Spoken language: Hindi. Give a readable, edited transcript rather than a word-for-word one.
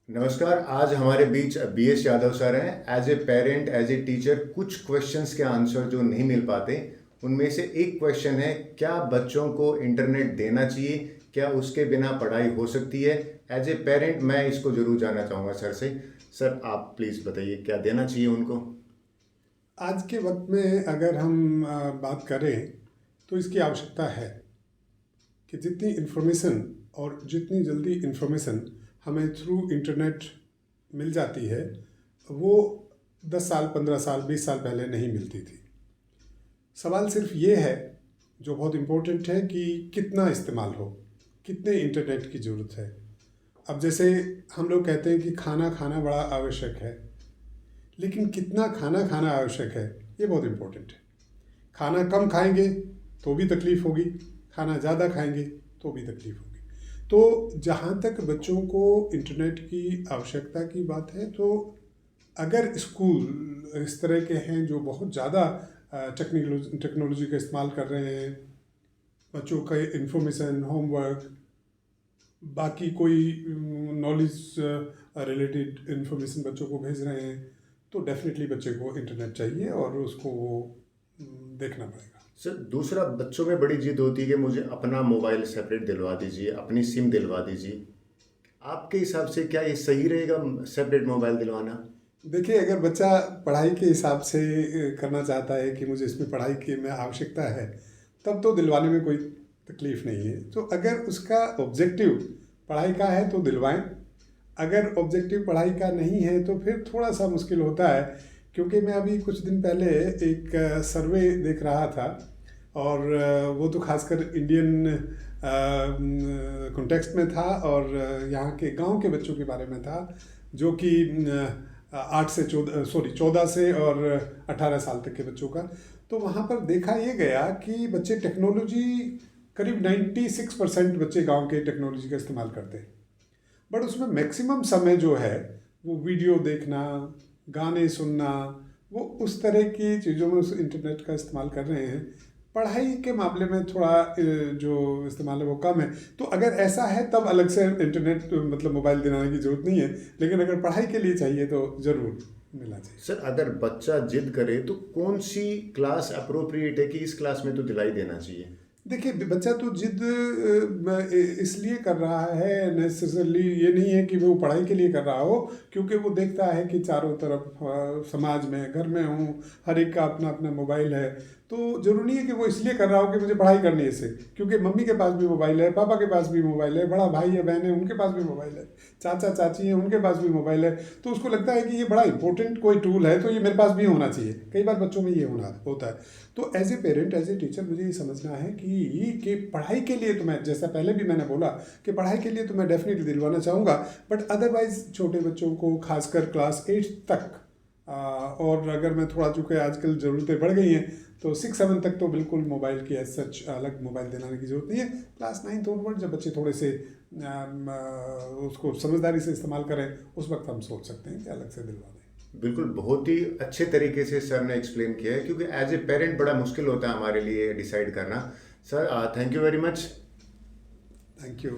नमस्कार। आज हमारे बीच BS यादव सर हैं। As a parent, as a teacher, कुछ क्वेश्चंस के आंसर जो नहीं मिल पाते, उनमें से एक क्वेश्चन है, क्या बच्चों को इंटरनेट देना चाहिए? क्या उसके बिना पढ़ाई हो सकती है? एज ए पेरेंट मैं इसको ज़रूर जानना चाहूँगा सर से। सर आप प्लीज़ बताइए, क्या देना चाहिए उनको? आज के वक्त में अगर हम बात करें तो इसकी आवश्यकता है कि जितनी इन्फॉर्मेशन और जितनी जल्दी इन्फॉर्मेशन हमें थ्रू इंटरनेट मिल जाती है, वो 10 साल, 15 साल, 20 साल पहले नहीं मिलती थी। सवाल सिर्फ ये है, जो बहुत इम्पोर्टेंट है, कि कितना इस्तेमाल हो, कितने इंटरनेट की ज़रूरत है। अब जैसे हम लोग कहते हैं कि खाना खाना बड़ा आवश्यक है, लेकिन कितना खाना खाना आवश्यक है, ये बहुत इम्पोर्टेंट है। खाना कम खाएंगे तो भी तकलीफ़ होगी, खाना ज़्यादा खाएंगे तो भी तकलीफ़ होगी। तो जहाँ तक बच्चों को इंटरनेट की आवश्यकता की बात है, तो अगर स्कूल इस तरह के हैं जो बहुत ज़्यादा टेक्नोलॉजी का इस्तेमाल कर रहे हैं, बच्चों का इंफॉर्मेशन, होमवर्क, बाकी कोई नॉलेज रिलेटेड इंफॉर्मेशन बच्चों को भेज रहे हैं, तो डेफिनेटली बच्चे को इंटरनेट चाहिए और उसको वो देखना पड़ेगा। सर दूसरा, बच्चों में बड़ी जिद होती है कि मुझे अपना मोबाइल सेपरेट दिलवा दीजिए, अपनी सिम दिलवा दीजिए। आपके हिसाब से क्या ये सही रहेगा, सेपरेट मोबाइल दिलवाना? देखिए, अगर बच्चा पढ़ाई के हिसाब से करना चाहता है कि मुझे इसमें पढ़ाई की में आवश्यकता है, तब तो दिलवाने में कोई तकलीफ़ नहीं है। तो अगर उसका ऑब्जेक्टिव पढ़ाई का है तो दिलवाएं। अगर ऑब्जेक्टिव पढ़ाई का नहीं है तो फिर थोड़ा सा मुश्किल होता है, क्योंकि मैं अभी कुछ दिन पहले एक सर्वे देख रहा था, और वो तो खासकर इंडियन कॉन्टेक्स्ट में था, और यहाँ के गांव के बच्चों के बारे में था, जो कि 14 से और 18 साल तक के बच्चों का। तो वहाँ पर देखा ये गया कि बच्चे टेक्नोलॉजी, करीब 96% बच्चे गांव के टेक्नोलॉजी का इस्तेमाल करते हैं, बट उसमें मैक्सिमम समय जो है वो वीडियो देखना, गाने सुनना, वो उस तरह की चीज़ों में उस इंटरनेट का इस्तेमाल कर रहे हैं। पढ़ाई के मामले में थोड़ा जो इस्तेमाल है वो कम है। तो अगर ऐसा है तब अलग से इंटरनेट मतलब मोबाइल दिलाने की ज़रूरत नहीं है, लेकिन अगर पढ़ाई के लिए चाहिए तो ज़रूर मिलना चाहिए। सर अगर बच्चा जिद करे तो कौन सी क्लास अप्रोप्रिएट है कि इस क्लास में तो दिलाई देना चाहिए? देखिए, बच्चा तो जिद इसलिए कर रहा है, नेसेसरली ये नहीं है कि वो पढ़ाई के लिए कर रहा हो, क्योंकि वो देखता है कि चारों तरफ समाज में, घर में हूँ, हर एक का अपना अपना मोबाइल है। तो ज़रूरी नहीं है कि वो इसलिए कर रहा हो कि मुझे पढ़ाई करनी है इससे, क्योंकि मम्मी के पास भी मोबाइल है, पापा के पास भी मोबाइल है, बड़ा भाई है, बहन है, उनके पास भी मोबाइल है, चाचा चाची हैं, उनके पास भी मोबाइल है। तो उसको लगता है कि ये बड़ा इंपॉर्टेंट कोई टूल है, तो ये मेरे पास भी होना चाहिए। कई बार बच्चों में ये होता है। तो as a parent, as a teacher, मुझे ये समझना है कि पढ़ाई के लिए तो मैं, जैसा पहले भी मैंने बोला, कि पढ़ाई के लिए तो मैं डेफिनेटली दिलवाना चाहूँगा, बट अदरवाइज छोटे बच्चों को, खासकर क्लास 8 तक, और अगर मैं थोड़ा, चूँकि आजकल ज़रूरतें बढ़ गई हैं, तो 6-7 तक तो बिल्कुल मोबाइल की एज सच अलग मोबाइल दिलाने की ज़रूरत नहीं है। क्लास 9 ऑनवर्ड जब बच्चे थोड़े से उसको समझदारी से इस्तेमाल करें, उस वक्त हम सोच सकते हैं कि अलग से दिलवा दें। बिल्कुल, बहुत ही अच्छे तरीके से सर ने एक्सप्लेन किया है, क्योंकि एज ए पेरेंट बड़ा मुश्किल होता है हमारे लिए डिसाइड करना। Sir thank you very much. Thank you.